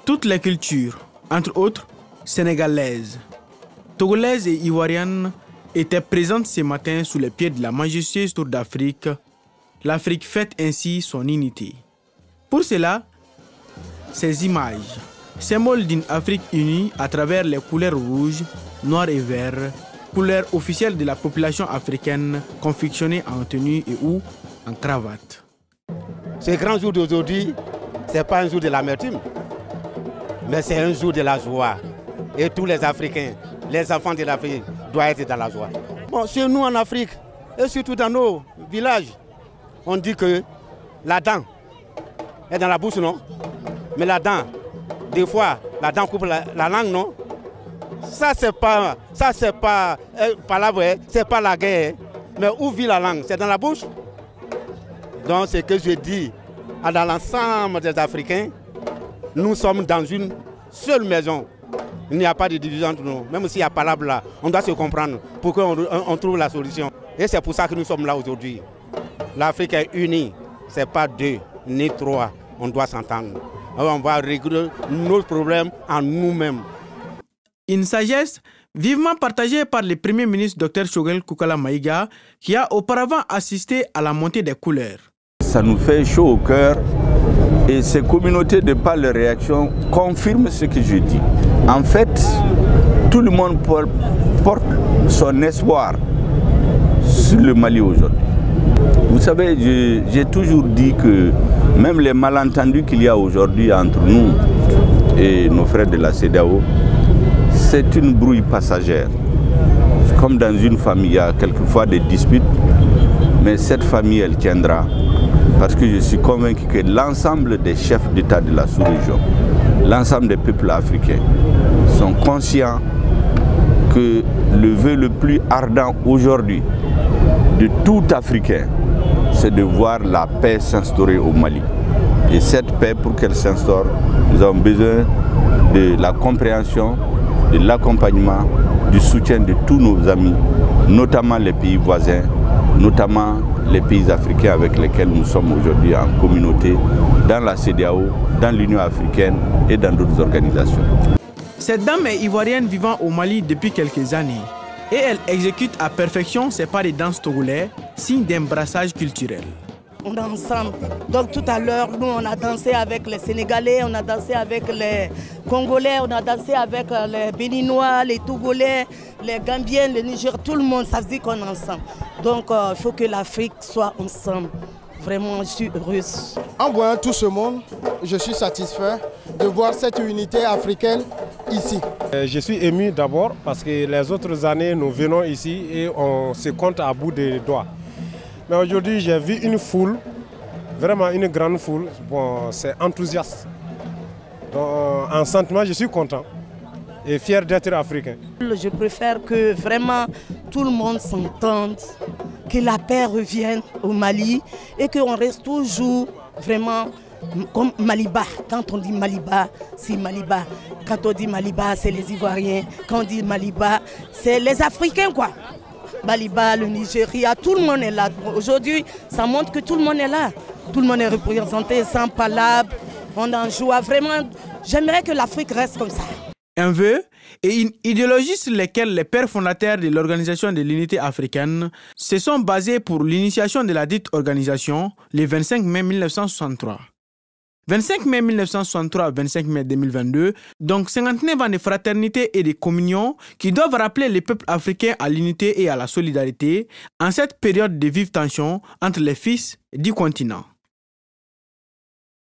Toutes les cultures, entre autres sénégalaises, togolaises et ivoiriennes, étaient présentes ce matin sous les pieds de la majestueuse Tour d'Afrique. L'Afrique fête ainsi son unité. Pour cela, ces images, symboles d'une Afrique unie à travers les couleurs rouges, noires et verts, couleurs officielles de la population africaine, confectionnées en tenue et ou en cravate. Ce grand jour d'aujourd'hui, ce n'est pas un jour de l'amertume, mais c'est un jour de la joie. Et tous les Africains, les enfants de l'Afrique, doivent être dans la joie. Bon, chez nous en Afrique, et surtout dans nos villages, on dit que la dent est dans la bouche, non? Mais la dent, des fois, la dent coupe la langue, non? Ça, c'est pas palabre, c'est pas la guerre. Mais où vit la langue? C'est dans la bouche? Donc, ce que je dis dans l'ensemble des Africains, nous sommes dans une seule maison. Il n'y a pas de division entre nous. Même s'il y a palabre là, on doit se comprendre pour qu'on trouve la solution. Et c'est pour ça que nous sommes là aujourd'hui. L'Afrique est unie. Ce n'est pas deux ni trois. On doit s'entendre. On va régler nos problèmes en nous-mêmes. Une sagesse vivement partagée par le Premier ministre Dr Choguel Koukala Maïga, qui a auparavant assisté à la montée des couleurs. Ça nous fait chaud au cœur et ces communautés de par leur réaction confirment ce que je dis. En fait, tout le monde porte son espoir sur le Mali aujourd'hui. Vous savez, j'ai toujours dit que même les malentendus qu'il y a aujourd'hui entre nous et nos frères de la CEDEAO, c'est une brouille passagère. Comme dans une famille, il y a quelquefois des disputes, mais cette famille, elle tiendra. Parce que je suis convaincu que l'ensemble des chefs d'État de la sous-région, l'ensemble des peuples africains sont conscients que le vœu le plus ardent aujourd'hui de tout Africain, c'est de voir la paix s'instaurer au Mali. Et cette paix, pour qu'elle s'instaure, nous avons besoin de la compréhension, de l'accompagnement, du soutien de tous nos amis, notamment les pays voisins, notamment les pays africains avec lesquels nous sommes aujourd'hui en communauté, dans la CEDEAO, dans l'Union africaine et dans d'autres organisations. Cette dame est ivoirienne vivant au Mali depuis quelques années et elle exécute à perfection ses pas de danse togolais, signe d'un brassage culturel. On est ensemble. Donc tout à l'heure, nous on a dansé avec les Sénégalais, on a dansé avec les Congolais, on a dansé avec les Béninois, les Togolais, les Gambiens, les Nigériens, tout le monde, ça se dit qu'on est ensemble. Donc il faut que l'Afrique soit ensemble. Vraiment, je suis heureuse. En voyant tout ce monde, je suis satisfait de voir cette unité africaine ici. Je suis ému d'abord parce que les autres années, nous venons ici et on se compte à bout des doigts. Mais aujourd'hui, j'ai vu une foule, vraiment une grande foule. Bon, c'est enthousiaste. Donc, en sentiment, je suis content et fier d'être africain. Je préfère que vraiment tout le monde s'entende, que la paix revienne au Mali et qu'on reste toujours vraiment comme Maliba. Quand on dit Maliba, c'est Maliba. Quand on dit Maliba, c'est les Ivoiriens. Quand on dit Maliba, c'est les Africains, quoi. Maliba, le Nigeria, tout le monde est là. Aujourd'hui, ça montre que tout le monde est là. Tout le monde est représenté sans palabre. On en joue. Vraiment, j'aimerais que l'Afrique reste comme ça. Un vœu et une idéologie sur lesquelles les pères fondateurs de l'Organisation de l'Unité africaine se sont basés pour l'initiation de la dite organisation le 25 mai 1963. 25 mai 1963, 25 mai 2022, donc 59 ans de fraternité et de communion qui doivent rappeler les peuples africains à l'unité et à la solidarité en cette période de vive tension entre les fils du continent.